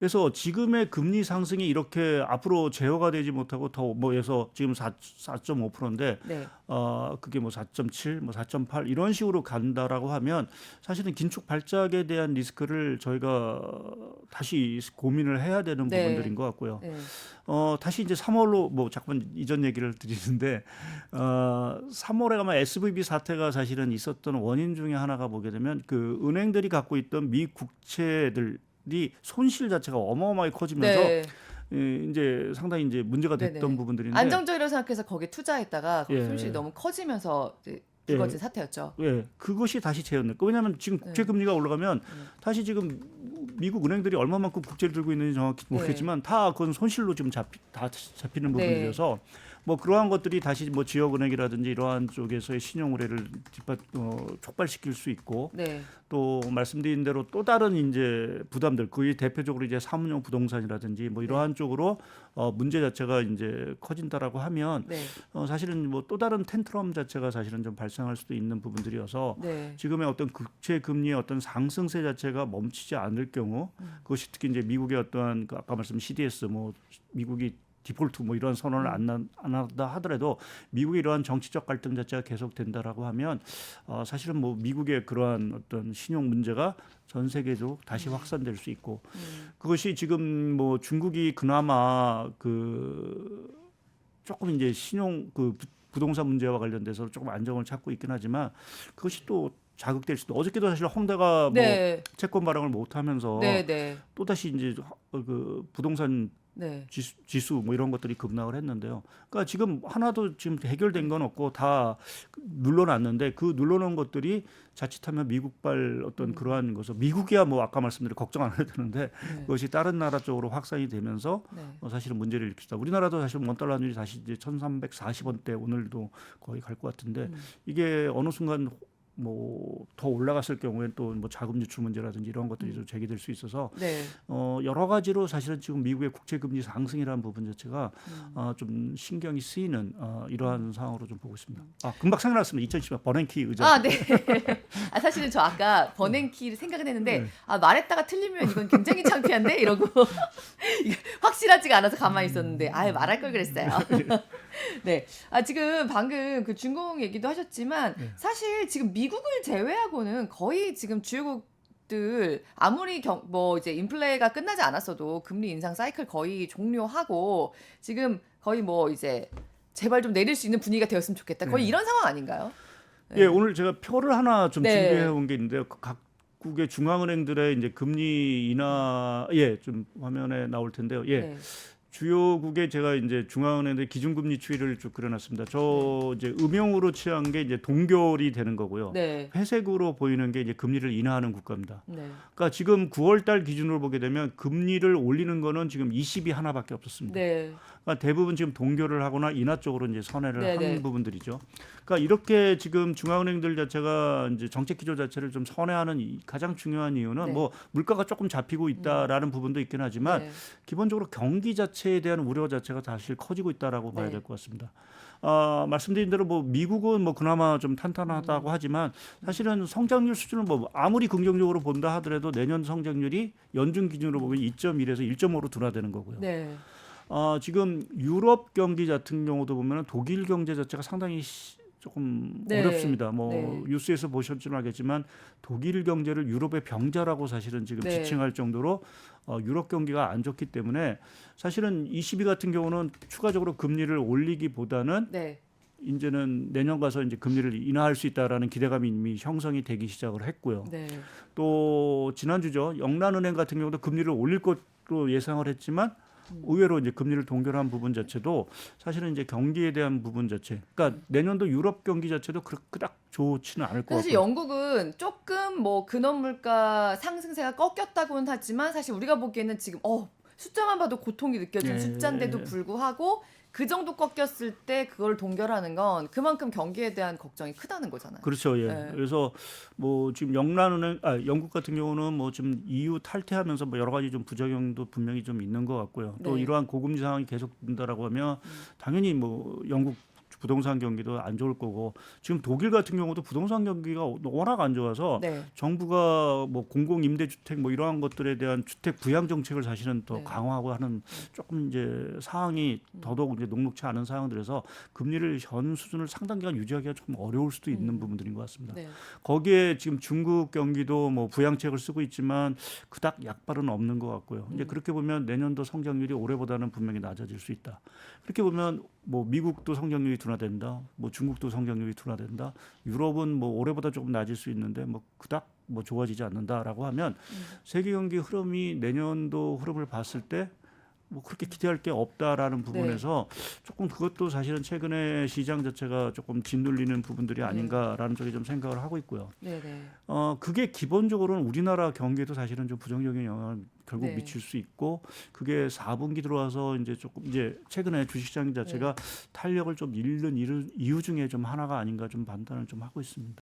그래서 지금의 금리 상승이 이렇게 앞으로 제어가 되지 못하고 더 뭐해서 지금 4.5%인데 네. 그게 뭐 4.7, 뭐 4.8 이런 식으로 간다라고 하면 사실은 긴축 발작에 대한 리스크를 저희가 다시 고민을 해야 되는 네. 부분들인 것 같고요. 네. 다시 이제 3월로 뭐 잠깐 이전 얘기를 드리는데 3월에 아마 SVB 사태가 사실은 있었던 원인 중에 하나가 보게 되면 그 은행들이 갖고 있던 미 국채들이 손실 자체가 어마어마하게 커지면서 네. 이제 상당히 이제 문제가 됐던 네네. 부분들인데 안정적이라고 생각해서 거기에 투자했다가 거기 손실이 예, 너무 커지면서 이제 예, 불거진 사태였죠. 그것이 다시 재현될 거. 왜냐하면 지금 국채 네. 금리가 올라가면 네. 다시 지금 미국 은행들이 얼마만큼 국채를 들고 있는지 정확히 네. 모르겠지만 다 그건 손실로 지금 다 잡히는 네. 부분들이어서 뭐 그러한 것들이 다시 뭐 지역은행이라든지 이러한 쪽에서의 신용 의뢰를 촉발시킬 수 있고 네. 또 말씀드린 대로 또 다른 이제 부담들 그게 대표적으로 이제 사무용 부동산이라든지 뭐 네. 이러한 쪽으로 문제 자체가 이제 커진다라고 하면 네. 사실은 뭐 또 다른 텐트럼 자체가 사실은 좀 발생할 수도 있는 부분들이어서 네. 지금의 어떤 국채 금리의 어떤 상승세 자체가 멈추지 않을 경우 그것이 특히 이제 미국의 어떠한 그 아까 말씀 CDS 뭐 미국이 디폴트 뭐 이런 선언을 안 한다 하더라도 미국의 이러한 정치적 갈등 자체가 계속된다라고 하면 사실은 뭐 미국의 그러한 어떤 신용 문제가 전 세계적으로 다시 확산될 수 있고 그것이 지금 뭐 중국이 그나마 그 조금 이제 신용 그 부동산 문제와 관련돼서 조금 안정을 찾고 있긴 하지만 그것이 또 자극될 수도 어저께도 사실 홍대가 뭐 네. 채권 발행을 못 하면서 네. 네. 또 다시 이제 그 부동산 네. 지수 뭐 이런 것들이 급락을 했는데요. 그러니까 지금 하나도 지금 해결된 건 없고 다 눌러놨는데 그 눌러놓은 것들이 자칫하면 미국발 어떤 그러한 것을 미국이야 뭐 아까 말씀드린 걱정 안 해도 되는데 네. 그것이 다른 나라 쪽으로 확산이 되면서 네. 사실은 문제를 일으키다. 우리나라도 사실 원달러 환율이 다시 이제 1,340원대 오늘도 거의 갈 것 같은데 이게 어느 순간 뭐 더 올라갔을 경우에는 또 뭐 자금 유출 문제라든지 이런 것들이 좀 제기될 수 있어서 네. 여러 가지로 사실은 지금 미국의 국채 금리 상승이라는 부분 자체가 좀 신경이 쓰이는 이러한 상황으로 좀 보고 있습니다. 금방 생각났습니다. 2010년 버냉키 의장. 아, 네. 사실은 저 아까 버냉키를 생각은 했는데 네. 말했다가 틀리면 이건 굉장히 창피한데 이러고 이게 확실하지가 않아서 가만히 있었는데 말할 걸 그랬어요. 네. 지금 방금 그 중공 얘기도 하셨지만 사실 지금 미국을 제외하고는 거의 지금 주요국들 아무리 뭐 이제 인플레가 끝나지 않았어도 금리 인상 사이클 거의 종료하고 지금 거의 뭐 이제 제발 좀 내릴 수 있는 분위기가 되었으면 좋겠다. 거의 이런 상황 아닌가요? 예, 오늘 제가 표를 하나 좀 네. 준비해 온 게 있는데요. 각국의 중앙은행들의 이제 금리 인하 좀 화면에 나올 텐데요. 네. 주요국에 제가 이제 중앙은행의 기준금리 추이를 쭉 그려놨습니다. 저 이제 음영으로 칠한 게 이제 동결이 되는 거고요. 네. 회색으로 보이는 게 이제 금리를 인하하는 국가입니다. 네. 그러니까 지금 9월달 기준으로 보게 되면 금리를 올리는 거는 지금 20이 하나밖에 없었습니다. 네. 그러니까 대부분 지금 동결을 하거나 인하 쪽으로 이제 선회를 네, 한 네. 부분들이죠. 그러니까 이렇게 지금 중앙은행들 자체가 이제 정책 기조 자체를 좀 선회하는 가장 중요한 이유는 네. 뭐 물가가 조금 잡히고 있다라는 부분도 있긴 하지만 네. 기본적으로 경기 자체에 대한 우려 자체가 사실 커지고 있다라고 봐야 네. 될 것 같습니다. 말씀드린 대로 뭐 미국은 뭐 그나마 좀 탄탄하다고 하지만 사실은 성장률 수준은 뭐 아무리 긍정적으로 본다 하더라도 내년 성장률이 연준 기준으로 보면 2.1에서 1.5로 둔화되는 거고요. 네. 지금 유럽 경기 같은 경우도 보면 독일 경제 자체가 상당히 조금 네. 어렵습니다. 뭐 네. 뉴스에서 보셨지는 알겠지만 독일 경제를 유럽의 병자라고 사실은 지금 네. 지칭할 정도로 유럽 경기가 안 좋기 때문에 사실은 ECB 같은 경우는 추가적으로 금리를 올리기보다는 네. 이제는 내년 가서 이제 금리를 인하할 수 있다라는 기대감이 이미 형성이 되기 시작을 했고요. 네. 또 지난주죠. 영란은행 같은 경우도 금리를 올릴 것으로 예상을 했지만 의외로 이제 금리를 동결한 부분 자체도 사실은 이제 경기에 대한 부분 자체. 그러니까 내년도 유럽 경기 자체도 그닥 좋지는 않을 것 사실 같고요. 영국은 조금 뭐 근원 물가 상승세가 꺾였다고는 하지만 사실 우리가 보기에는 지금 숫자만 봐도 고통이 느껴지는 예. 숫자인데도 불구하고 그 정도 꺾였을 때 그걸 동결하는 건 그만큼 경기에 대한 걱정이 크다는 거잖아요. 그렇죠. 예. 네. 그래서 뭐 지금 영국 같은 경우는 뭐 지금 EU 탈퇴하면서 뭐 여러 가지 좀 부작용도 분명히 좀 있는 것 같고요. 또 네. 이러한 고금리 상황이 계속된다라고 하면 당연히 뭐 영국 부동산 경기도 안 좋을 거고 지금 독일 같은 경우도 부동산 경기가 워낙 안 좋아서 네. 정부가 뭐 공공 임대주택 뭐 이러한 것들에 대한 주택 부양 정책을 사실은 더 네. 강화하고 하는 조금 이제 사항이 더더욱 이제 녹록치 않은 상황들에서 금리를 현 수준을 상당 기간 유지하기가 좀 어려울 수도 있는 부분들인 것 같습니다. 네. 거기에 지금 중국 경기도 뭐 부양책을 쓰고 있지만 그닥 약발은 없는 것 같고요. 이제 그렇게 보면 내년도 성장률이 올해보다는 분명히 낮아질 수 있다. 그렇게 보면 뭐 미국도 성장률이 둔화된다, 뭐 중국도 성장률이 둔화된다, 유럽은 뭐 올해보다 조금 낮을 수 있는데 뭐 그닥 뭐 좋아지지 않는다라고 하면 세계 경기 흐름이 내년도 흐름을 봤을 때 뭐 그렇게 기대할 게 없다라는 부분에서 조금 그것도 사실은 최근에 시장 자체가 조금 짓눌리는 부분들이 아닌가라는 쪽에 좀 생각을 하고 있고요. 네. 네. 그게 기본적으로는 우리나라 경기에도 사실은 좀 부정적인 영향을 결국 네. 미칠 수 있고 그게 4분기 들어와서 이제 조금 이제 최근에 주식시장 자체가 탄력을 좀 잃는 이유 중에 좀 하나가 아닌가 좀 판단을 좀 하고 있습니다.